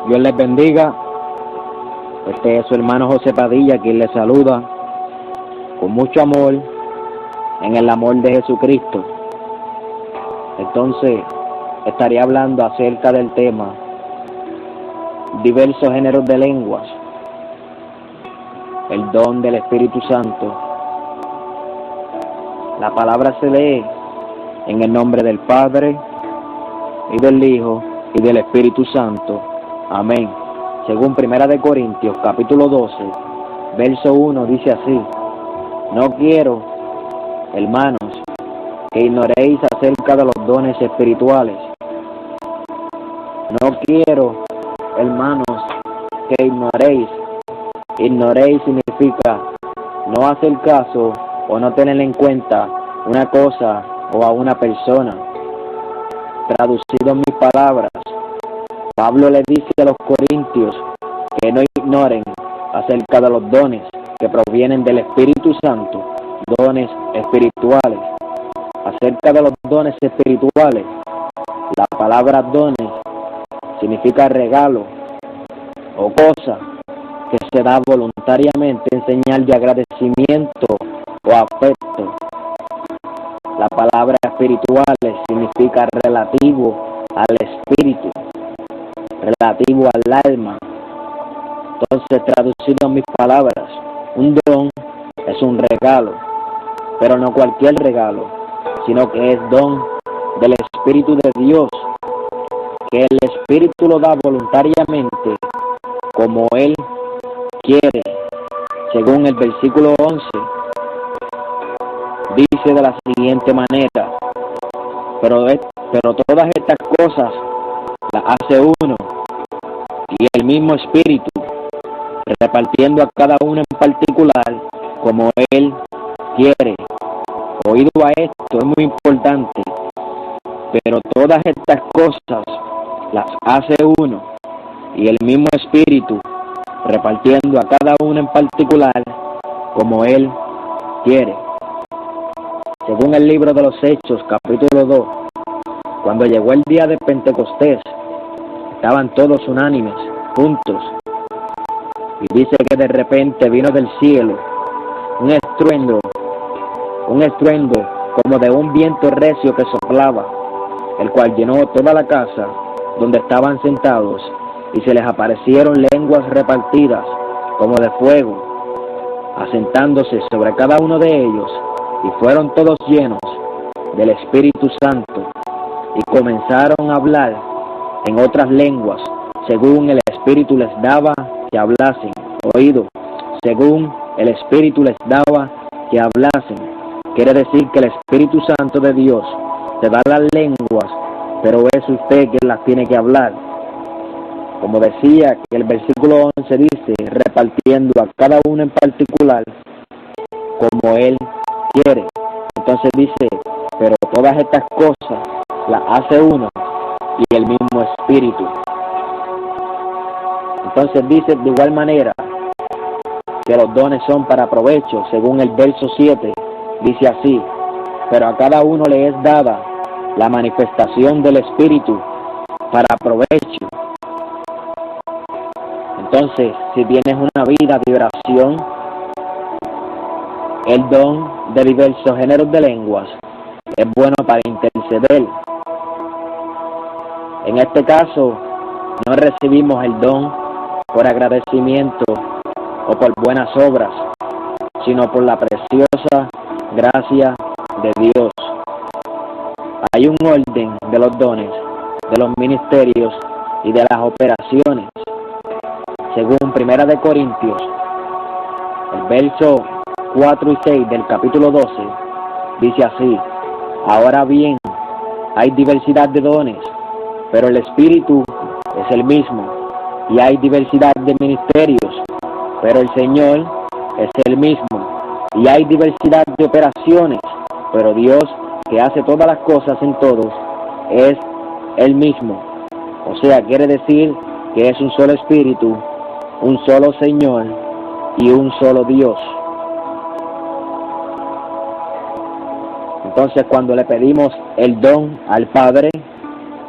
Dios les bendiga. Este es su hermano José Padilla, quien les saluda con mucho amor en el amor de Jesucristo. Entonces, estaré hablando acerca del tema diversos géneros de lenguas, el don del Espíritu Santo. La palabra se lee en el nombre del Padre, y del Hijo, y del Espíritu Santo. Amén. Según 1 Corintios, capítulo 12, verso 1, dice así: No quiero, hermanos, que ignoréis acerca de los dones espirituales. No quiero, hermanos, que ignoréis. Ignoréis significa no hacer caso o no tener en cuenta una cosa o a una persona. Traducido en mis palabras, Pablo le dice a los corintios que no ignoren acerca de los dones que provienen del Espíritu Santo, dones espirituales. Acerca de los dones espirituales, la palabra dones significa regalo o cosa que se da voluntariamente en señal de agradecimiento o afecto. La palabra espirituales significa relativo al espíritu, relativo al alma. Entonces, traducido en mis palabras, un don es un regalo, pero no cualquier regalo, sino que es don del Espíritu de Dios, que el Espíritu lo da voluntariamente, como Él quiere. Según el versículo 11, dice de la siguiente manera: pero todas estas cosas las hace uno, y el mismo Espíritu, repartiendo a cada uno en particular como Él quiere. Oído a esto, es muy importante. Pero todas estas cosas las hace uno, y el mismo Espíritu, repartiendo a cada uno en particular como Él quiere. Según el libro de los Hechos, capítulo 2, cuando llegó el día de Pentecostés, estaban todos unánimes, juntos, y dice que de repente vino del cielo un estruendo como de un viento recio que soplaba, el cual llenó toda la casa donde estaban sentados, y se les aparecieron lenguas repartidas como de fuego, asentándose sobre cada uno de ellos, y fueron todos llenos del Espíritu Santo, y comenzaron a hablar en otras lenguas, según el Espíritu les daba que hablasen. Oído, según el Espíritu les daba que hablasen. Quiere decir que el Espíritu Santo de Dios te da las lenguas, pero es usted quien las tiene que hablar. Como decía, que el versículo 11 dice, repartiendo a cada uno en particular como Él quiere. Entonces dice, pero todas estas cosas las hace uno, y el mismo Espíritu. Entonces dice de igual manera que los dones son para provecho. Según el verso 7, dice así: pero a cada uno le es dada la manifestación del Espíritu para provecho. Entonces, si tienes una vida de oración, el don de diversos géneros de lenguas es bueno para interceder. En este caso, no recibimos el don por agradecimiento o por buenas obras, sino por la preciosa gracia de Dios. Hay un orden de los dones, de los ministerios y de las operaciones. Según 1 Corintios, el verso 4 y 6 del capítulo 12, dice así: ahora bien, hay diversidad de dones, pero el Espíritu es el mismo, y hay diversidad de ministerios, pero el Señor es el mismo, y hay diversidad de operaciones, pero Dios, que hace todas las cosas en todos, es el mismo. O sea, quiere decir que es un solo Espíritu, un solo Señor y un solo Dios. Entonces, cuando le pedimos el don al Padre,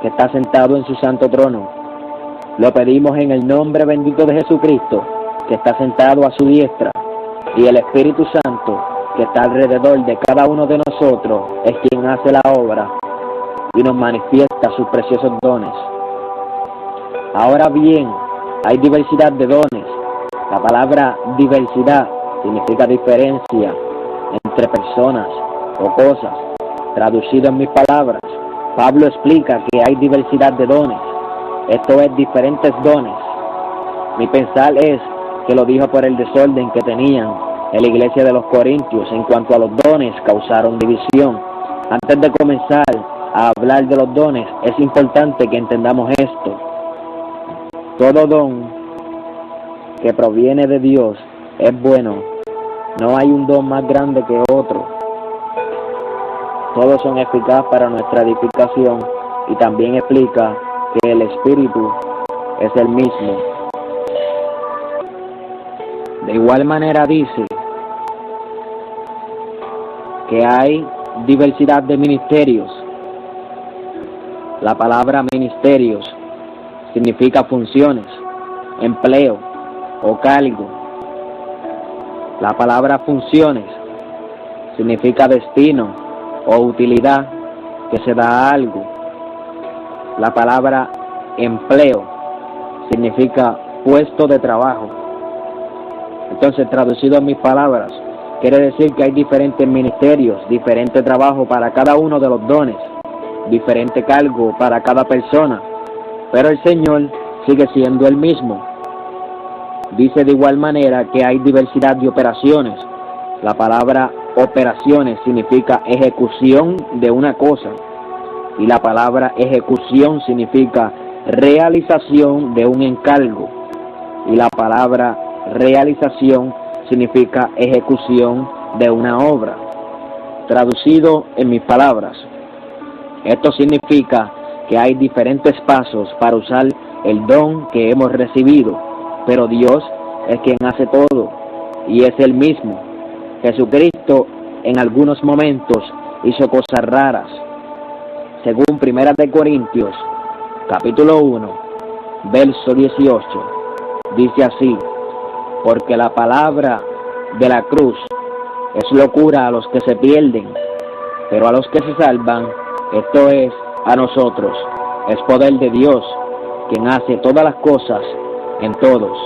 que está sentado en su santo trono, Lo pedimos en el nombre bendito de Jesucristo, que está sentado a su diestra, y el Espíritu Santo, que está alrededor de cada uno de nosotros, es quien hace la obra y nos manifiesta sus preciosos dones. Ahora bien, hay diversidad de dones. La palabra diversidad significa diferencia entre personas o cosas. Traducido en mis palabras, Pablo explica que hay diversidad de dones. Esto es, diferentes dones. Mi pensar es que lo dijo por el desorden que tenían en la iglesia de los Corintios en cuanto a los dones causaron división. Antes de comenzar a hablar de los dones, es importante que entendamos esto. Todo don que proviene de Dios es bueno. No hay un don más grande que otro. Todos son eficaces para nuestra edificación, y también explica que el Espíritu es el mismo. De igual manera dice que hay diversidad de ministerios. La palabra ministerios significa funciones, empleo o cargo. La palabra funciones significa destino o utilidad que se da a algo. La palabra empleo significa puesto de trabajo. Entonces, traducido en mis palabras, quiere decir que hay diferentes ministerios, diferente trabajo para cada uno de los dones, diferente cargo para cada persona, pero el Señor sigue siendo el mismo. Dice de igual manera que hay diversidad de operaciones. La palabra operaciones significa ejecución de una cosa, y la palabra ejecución significa realización de un encargo, y la palabra realización significa ejecución de una obra. Traducido en mis palabras, esto significa que hay diferentes pasos para usar el don que hemos recibido, pero Dios es quien hace todo, y es el mismo. Jesucristo en algunos momentos hizo cosas raras. Según 1 Corintios, capítulo 1, verso 18, dice así: porque la palabra de la cruz es locura a los que se pierden, pero a los que se salvan, esto es, a nosotros, es poder de Dios, quien hace todas las cosas en todos.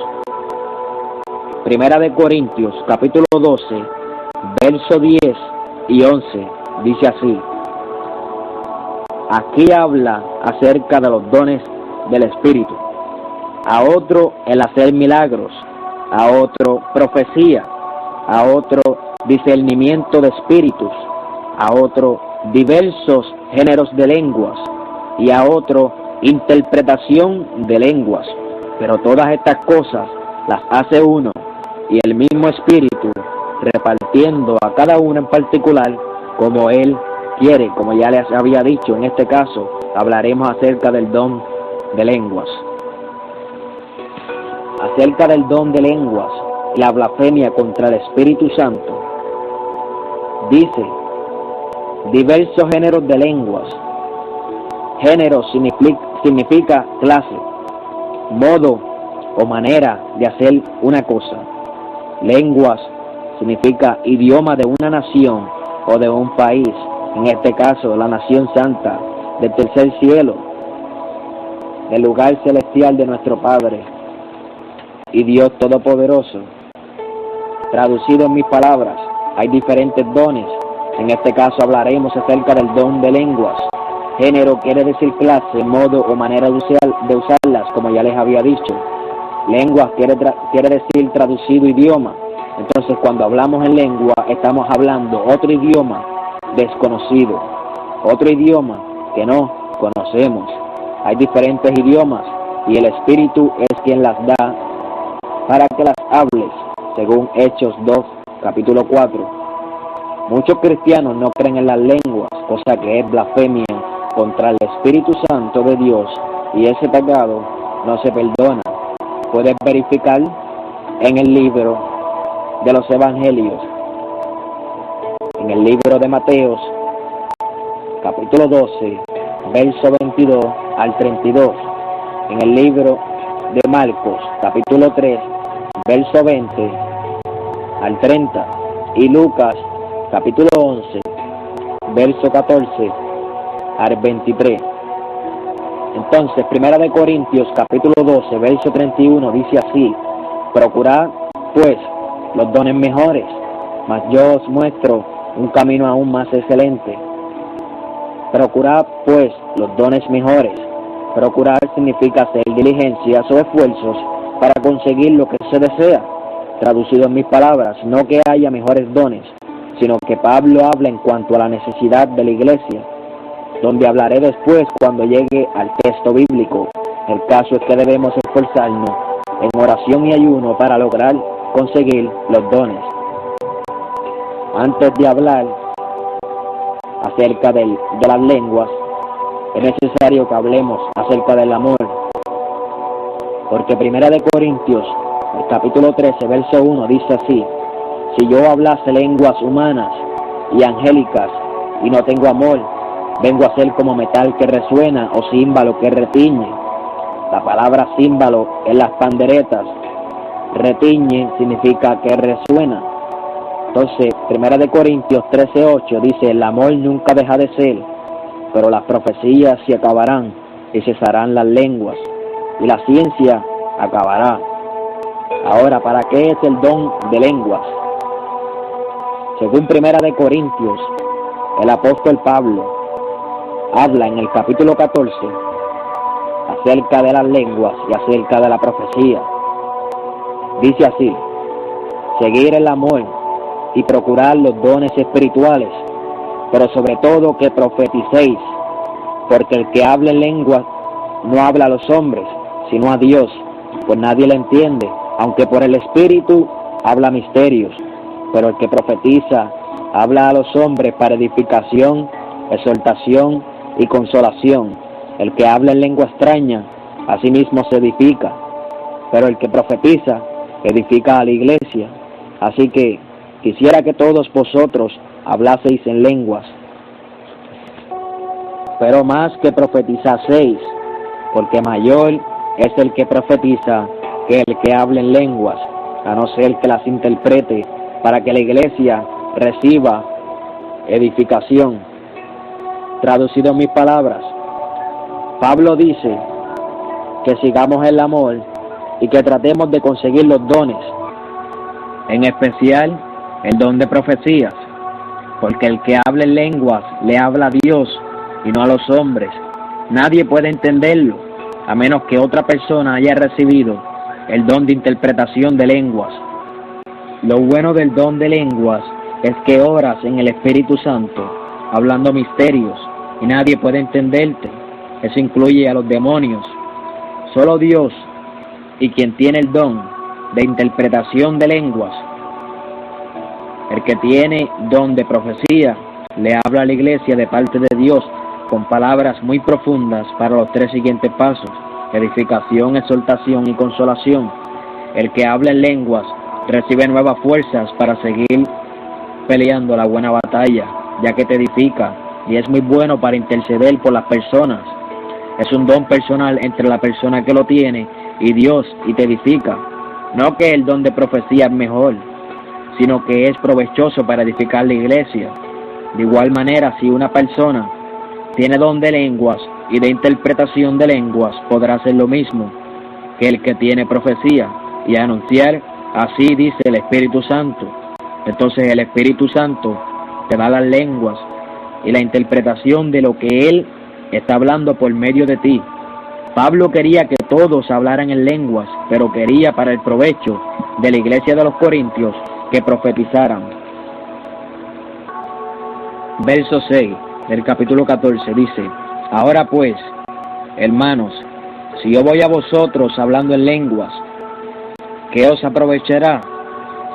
1 Corintios, capítulo 12, verso 10 y 11, dice así: aquí habla acerca de los dones del Espíritu. A otro el hacer milagros, a otro profecía, a otro discernimiento de espíritus, a otro diversos géneros de lenguas, y a otro interpretación de lenguas. Pero todas estas cosas las hace uno, y el mismo Espíritu, repartiendo a cada uno en particular como Él quiere. Como ya les había dicho, en este caso hablaremos acerca del don de lenguas. Acerca del don de lenguas y la blasfemia contra el Espíritu Santo, dice diversos géneros de lenguas. Género significa clase, modo o manera de hacer una cosa. Lenguas significa idioma de una nación o de un país, en este caso la nación santa del tercer cielo, del lugar celestial de nuestro Padre y Dios Todopoderoso. Traducido en mis palabras, hay diferentes dones. En este caso hablaremos acerca del don de lenguas. Género quiere decir clase, modo o manera de usarlas, como ya les había dicho. Lenguas quiere decir traducido idioma. Entonces, cuando hablamos en lengua, estamos hablando otro idioma desconocido, otro idioma que no conocemos. Hay diferentes idiomas y el Espíritu es quien las da para que las hables, según Hechos 2, capítulo 4. Muchos cristianos no creen en las lenguas, cosa que es blasfemia contra el Espíritu Santo de Dios, y ese pecado no se perdona. Puedes verificar en el libro de los Evangelios, en el libro de Mateos, capítulo 12, verso 22 al 32, en el libro de Marcos, capítulo 3, verso 20 al 30, y Lucas, capítulo 11, verso 14 al 23. Entonces, Primera de Corintios, capítulo 12, verso 31, dice así: procurad, pues, los dones mejores, mas yo os muestro un camino aún más excelente. Procurad, pues, los dones mejores. Procurar significa hacer diligencias o esfuerzos para conseguir lo que se desea. Traducido en mis palabras, no que haya mejores dones, sino que Pablo habla en cuanto a la necesidad de la iglesia, donde hablaré después cuando llegue al texto bíblico. El caso es que debemos esforzarnos en oración y ayuno para lograr conseguir los dones. Antes de hablar acerca de las lenguas, es necesario que hablemos acerca del amor, porque Primera de Corintios, el capítulo 13, verso 1, dice así: si yo hablase lenguas humanas y angélicas y no tengo amor, vengo a ser como metal que resuena o címbalo que retiñe. La palabra címbalo en las panderetas, retiñe significa que resuena. Entonces, Primera de Corintios 13:8 dice: el amor nunca deja de ser, pero las profecías se acabarán y cesarán las lenguas, y la ciencia acabará. Ahora, ¿para qué es el don de lenguas? Según Primera de Corintios, el apóstol Pablo habla en el capítulo 14 acerca de las lenguas y acerca de la profecía. Dice así: seguir el amor y procurar los dones espirituales, pero sobre todo que profeticéis, porque el que habla en lenguas no habla a los hombres, sino a Dios, pues nadie le entiende, aunque por el Espíritu habla misterios. Pero el que profetiza habla a los hombres para edificación, exhortación y consolación. El que habla en lengua extraña, a sí mismo se edifica, pero el que profetiza edifica a la iglesia. Así que quisiera que todos vosotros hablaseis en lenguas, pero más que profetizaseis, porque mayor es el que profetiza que el que habla en lenguas, a no ser que las interprete, para que la iglesia reciba edificación. Traducido en mis palabras, Pablo dice que sigamos el amor y que tratemos de conseguir los dones, en especial el don de profecías, porque el que habla en lenguas le habla a Dios y no a los hombres. Nadie puede entenderlo, a menos que otra persona haya recibido el don de interpretación de lenguas. Lo bueno del don de lenguas es que oras en el Espíritu Santo, hablando misterios, y nadie puede entenderte. Eso incluye a los demonios. Solo Dios, y quien tiene el don de interpretación de lenguas, el que tiene don de profecía, le habla a la iglesia de parte de Dios con palabras muy profundas para los tres siguientes pasos: edificación, exhortación y consolación. El que habla en lenguas recibe nuevas fuerzas para seguir peleando la buena batalla, ya que te edifica y es muy bueno para interceder por las personas. Es un don personal entre la persona que lo tiene y Dios, y te edifica. No que el don de profecía es mejor, sino que es provechoso para edificar la iglesia. De igual manera, si una persona tiene don de lenguas y de interpretación de lenguas, podrá hacer lo mismo que el que tiene profecía y anunciar: así dice el Espíritu Santo. Entonces el Espíritu Santo te da las lenguas y la interpretación de lo que Él está hablando por medio de ti. Pablo quería que todos hablaran en lenguas, pero quería, para el provecho de la iglesia de los Corintios, que profetizaran. Verso 6 del capítulo 14 dice: ahora pues, hermanos, si yo voy a vosotros hablando en lenguas, ¿qué os aprovechará?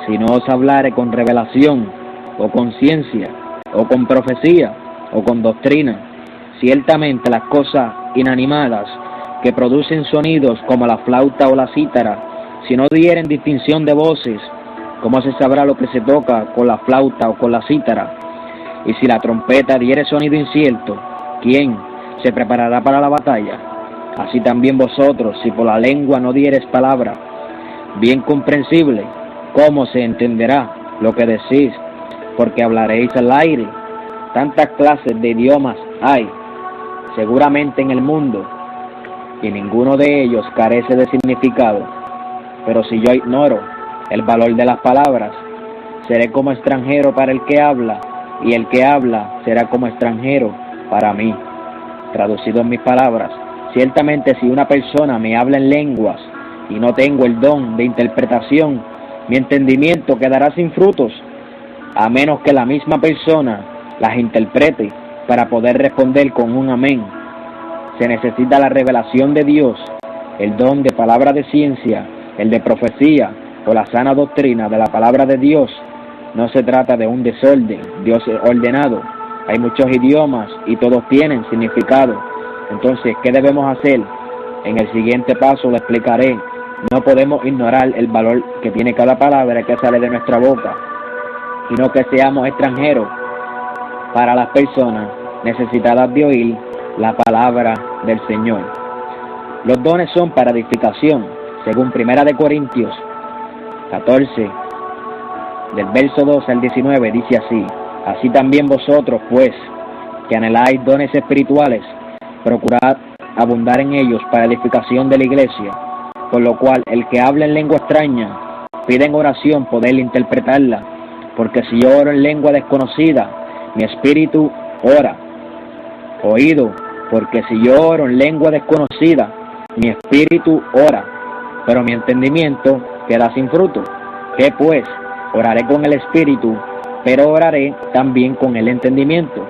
Si no os hablare con revelación, o con ciencia, o con profecía, o con doctrina. Ciertamente las cosas inanimadas que producen sonidos como la flauta o la cítara, si no dieren distinción de voces, ¿cómo se sabrá lo que se toca con la flauta o con la cítara? Y si la trompeta diere sonido incierto, ¿quién se preparará para la batalla? Así también vosotros, si por la lengua no diereis palabra, bien comprensible, ¿cómo se entenderá lo que decís? Porque hablaréis al aire. Tantas clases de idiomas hay, seguramente en el mundo, y ninguno de ellos carece de significado. Pero si yo ignoro el valor de las palabras, seré como extranjero para el que habla, y el que habla será como extranjero para mí. Traducido en mis palabras, ciertamente si una persona me habla en lenguas y no tengo el don de interpretación, mi entendimiento quedará sin frutos, a menos que la misma persona las interprete para poder responder con un amén. Se necesita la revelación de Dios, el don de palabra de ciencia, el de profecía o la sana doctrina de la palabra de Dios. No se trata de un desorden, Dios ordenado. Hay muchos idiomas y todos tienen significado. Entonces, ¿qué debemos hacer? En el siguiente paso lo explicaré. No podemos ignorar el valor que tiene cada palabra que sale de nuestra boca, sino que seamos extranjeros para las personas necesitadas de oír la palabra del Señor. Los dones son para edificación, según 1 Corintios 14, del verso 12 al 19, dice así: así también vosotros, pues, que anheláis dones espirituales, procurad abundar en ellos para edificación de la iglesia, por lo cual el que habla en lengua extraña pide en oración poder interpretarla, porque si yo oro en lengua desconocida, mi espíritu ora. Oído, porque si yo oro en lengua desconocida, mi espíritu ora, pero mi entendimiento queda sin fruto. ¿Qué pues? Oraré con el espíritu, pero oraré también con el entendimiento.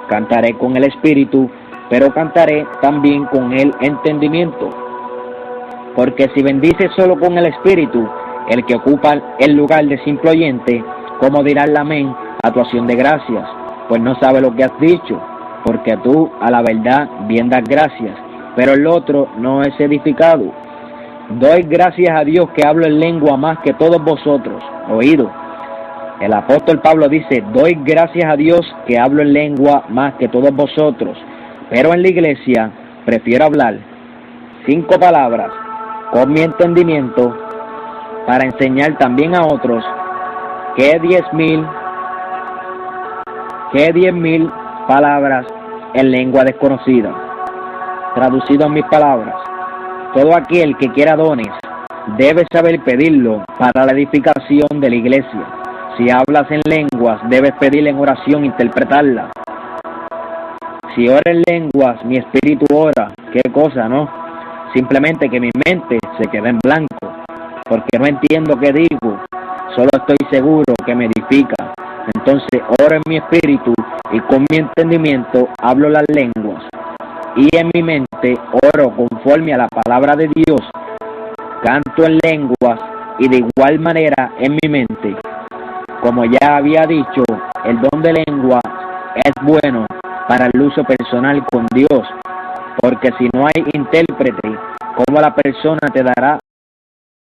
Cantaré con el espíritu, pero cantaré también con el entendimiento. Porque si bendices solo con el espíritu, el que ocupa el lugar de simple oyente, ¿cómo dirá el amén a tu acción de gracias? Pues no sabe lo que has dicho, porque tú a la verdad bien das gracias, pero el otro no es edificado. Doy gracias a Dios que hablo en lengua más que todos vosotros. Oído. El apóstol Pablo dice: doy gracias a Dios que hablo en lengua más que todos vosotros, pero en la iglesia prefiero hablar 5 palabras con mi entendimiento para enseñar también a otros que 10,000 palabras en lengua desconocida. Traducido en mis palabras, todo aquel que quiera dones debe saber pedirlo para la edificación de la iglesia. Si hablas en lenguas, debes pedir en oración interpretarla. Si oro en lenguas, mi espíritu ora. ¿Qué cosa, no? Simplemente que mi mente se queda en blanco, porque no entiendo qué digo, solo estoy seguro que me edifica. Entonces oro en mi espíritu y con mi entendimiento hablo las lenguas, y en mi mente oro conforme a la palabra de Dios. Canto en lenguas y de igual manera en mi mente. Como ya había dicho, el don de lengua es bueno para el uso personal con Dios, porque si no hay intérprete, ¿cómo la persona te dará